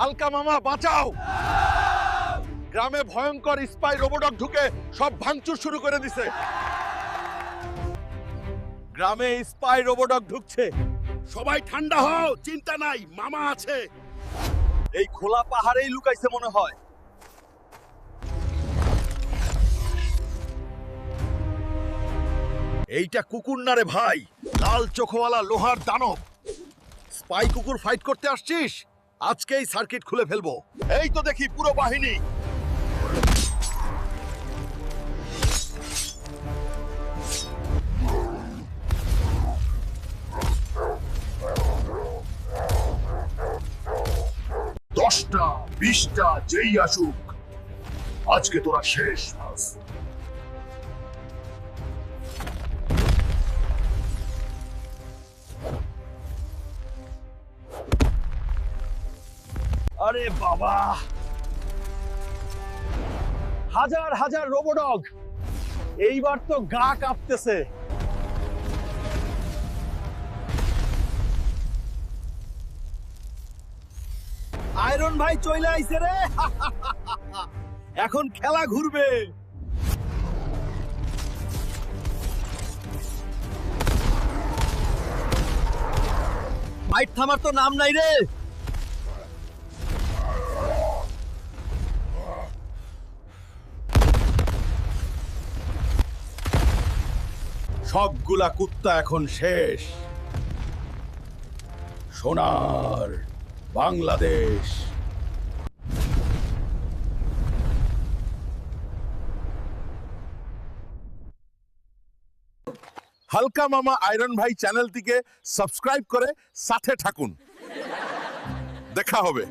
হালকা মামা বাঁচাও! গ্রামে ভয়ঙ্কর স্পাই রোবটক ঢুকে সব ভাঙচুর শুরু করে দিছে। গ্রামে স্পাই রোবটক ঢুকছে। সবাই ঠান্ডা হও, চিন্তা নাই, মামা আছে। এই খোলা পাহাড়েই লুকাইছে মনে হয়। এইটা কুকুর না রে ভাই, লাল চোখওয়ালা লোহার দানব। স্পাই কুকুর ফাইট করতে আসছিস? আজকেই সার্কিট খুলে ফেলবো। এই তো দেখি পুরো বাহিনী। দশটা 20টা যেই আসুক, আজকে তোরা শেষ। আরে বাবা, হাজার হাজার রোবডগ। এইবার তো গা কাঁপতেছে। আয়রন ভাই চলে আইছে রে। এখন খেলা ঘুরবে। ফাইট থামার তো নাম নাই রে। সবগুলা কুত্তা এখন শেষ। সোনার বাংলাদেশ। হালকা মামা আয়রন ভাই চ্যানেলটিকে সাবস্ক্রাইব করে সাথে থাকুন। দেখা হবে।